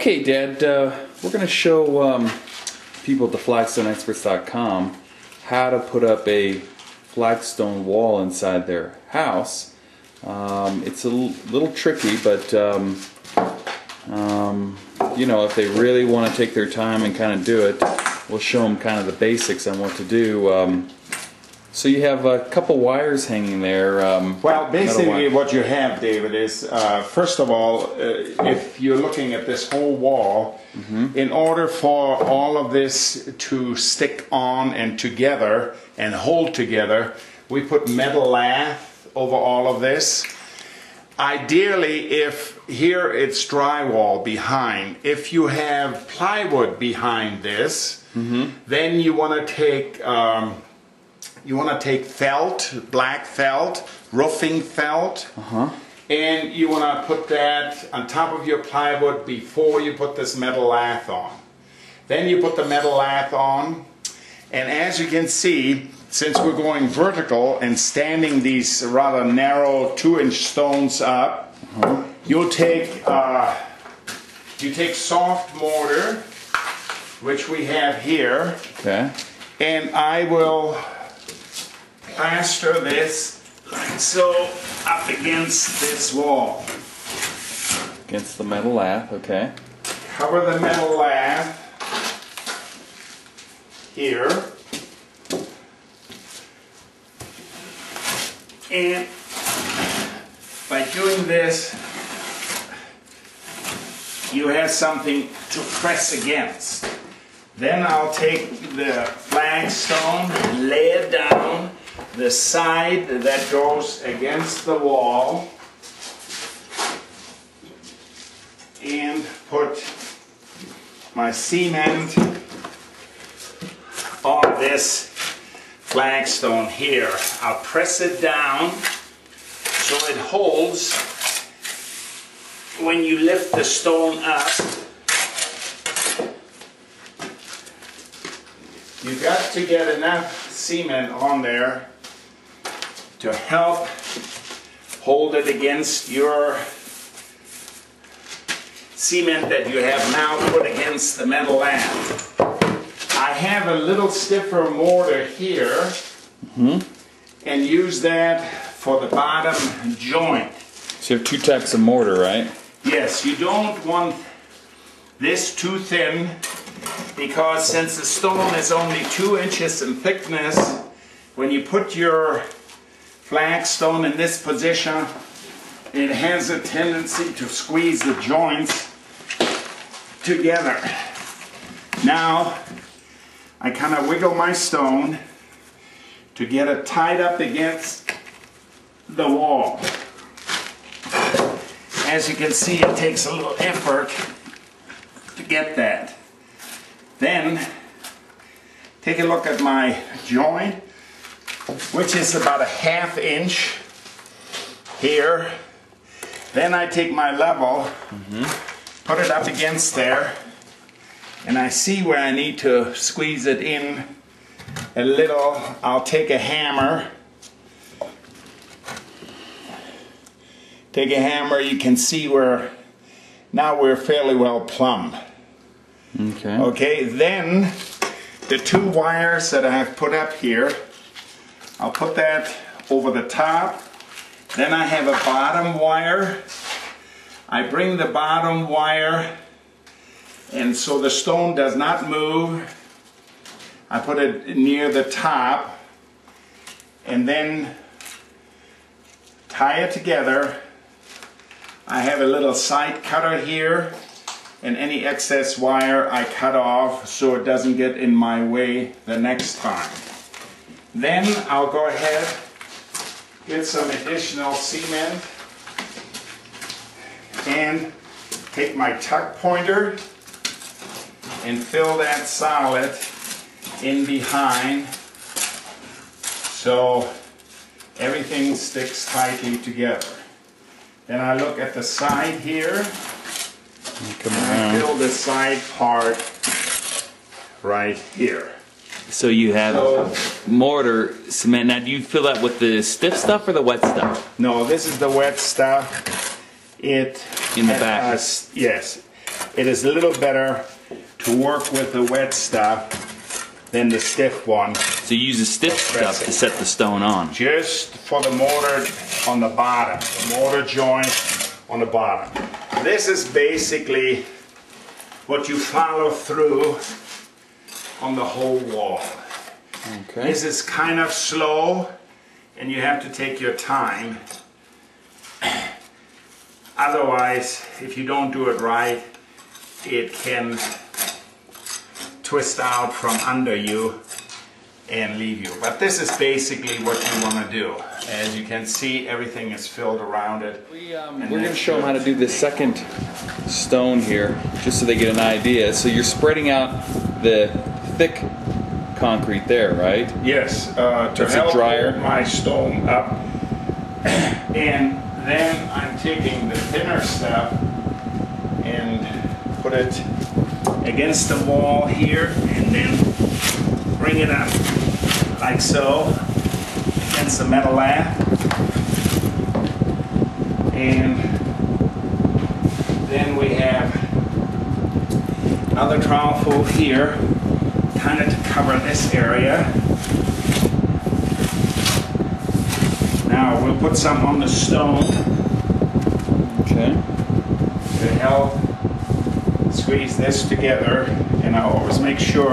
Okay, Dad, we're going to show people at the FlagstoneExperts.com how to put up a flagstone wall inside their house. It's a little tricky, but you know, if they really want to take their time and kind of do it, we'll show them kind of the basics on what to do. So you have a couple wires hanging there. Well, basically what you have, David, is first of all, if you're looking at this whole wall, in order for all of this to stick on and together and hold together, we put metal lath over all of this. Ideally, if here it's drywall behind, if you have plywood behind this, then you want to take felt, black felt, roofing felt, and you want to put that on top of your plywood before you put this metal lath on. Then you put the metal lath on, and as you can see, since we're going vertical and standing these rather narrow 2-inch stones up, you take soft mortar, which we have here, and I will plaster this like so up against this wall. Against the metal lath, okay. Cover the metal lath here. And by doing this, you have something to press against. Then I'll take the flagstone, lay it down the side that goes against the wall, and put my cement on this flagstone here. I'll press it down so it holds when you lift the stone up. You've got to get enough cement on there to help hold it against your cement that you have now put against the metal lath. I have a little stiffer mortar here, and use that for the bottom joint. So you have two types of mortar, right? Yes, you don't want this too thin, because since the stone is only 2 inches in thickness, when you put your flagstone in this position, it has a tendency to squeeze the joints together. Now, I kind of wiggle my stone to get it tied up against the wall. As you can see, it takes a little effort to get that. Then, take a look at my joint, which is about a 1/2 inch here. Then I take my level, put it up against there, and I see where I need to squeeze it in a little. I'll take a hammer. Take a hammer, you can see where now we're fairly well plumbed. Okay, then the 2 wires that I have put up here, I'll put that over the top. Then I have a bottom wire. I bring the bottom wire, and so the stone does not move, I put it near the top, and then tie it together. I have a little side cutter here, and any excess wire I cut off so it doesn't get in my way the next time. Then I'll go ahead, get some additional cement, and take my tuck pointer and fill that solid in behind so everything sticks tightly together. Then I look at the side here, and I fill the side part right here. So you have mortar, cement. Now do you fill that with the stiff stuff or the wet stuff? No, this is the wet stuff. It in the back. Yes. it is a little better to work with the wet stuff than the stiff one. So you use the stiff stuff to set the stone on. Just for the mortar on the bottom, the mortar joint on the bottom. This is basically what you follow through on the whole wall. Okay. This is kind of slow and you have to take your time. Otherwise, if you don't do it right, it can twist out from under you and leave you. But this is basically what you want to do. As you can see, everything is filled around it. We're going to show them how to do the second stone here, just so they get an idea. So you're spreading out the thick concrete there, right? Yes, to help hold my stone up. And then I'm taking the thinner stuff and put it against the wall here and then bring it up like so against the metal lap. And then we have another trowel here, kind of to cover this area. Now we'll put some on the stone. Okay. To help squeeze this together, and I always make sure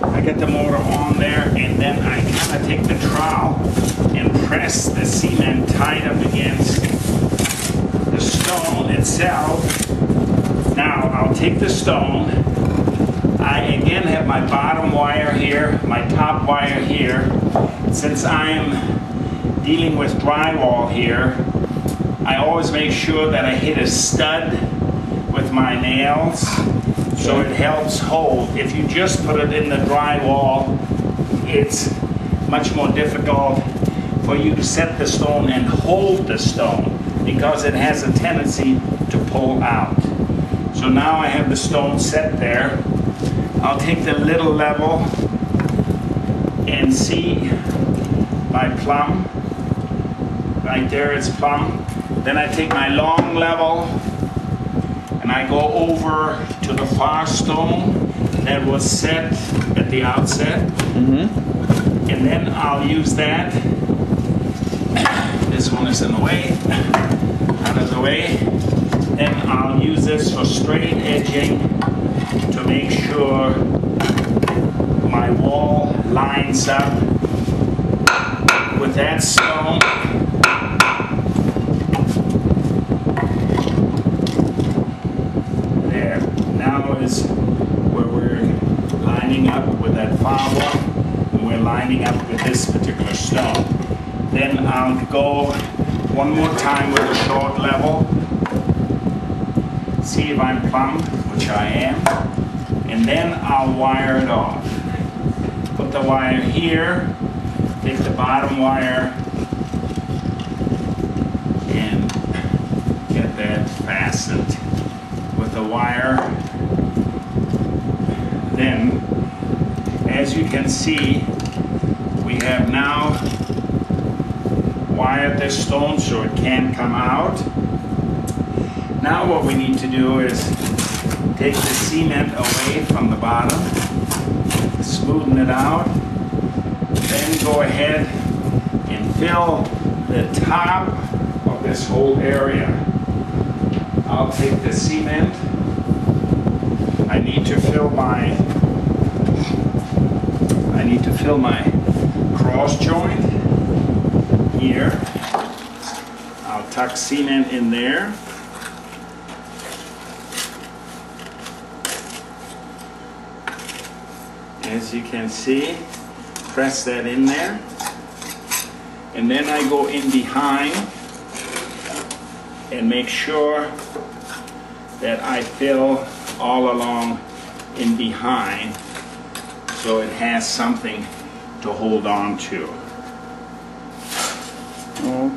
I get the mortar on there, and then I kind of take the trowel and press the cement tight up against the stone itself. Now I'll take the stone. I again have my bottom wire here, my top wire here. Since I'm dealing with drywall here, I always make sure that I hit a stud with my nails so it helps hold. If you just put it in the drywall, it's much more difficult for you to set the stone and hold the stone because it has a tendency to pull out. So now I have the stone set there. I'll take the little level and see my plumb. Right there it's plumb. Then I take my long level and I go over to the far stone that was set at the outset. And then I'll use that. This one is in the way, out of the way. Then I'll use this for straight edging to make sure my wall lines up with that stone. There. Now is where we're lining up with that far wall, and we're lining up with this particular stone. Then I'll go one more time with a short level. See if I'm plumb, which I am, and then I'll wire it off. Put the wire here, take the bottom wire, and get that fastened with the wire. Then, as you can see, we have now wired this stone so it can't come out. Now what we need to do is take the cement away from the bottom, smoothen it out, then go ahead and fill the top of this whole area. I'll take the cement. I need to fill my cross joint here. I'll tuck cement in there. As you can see, press that in there, and then I go in behind and make sure that I fill all along in behind so it has something to hold on to.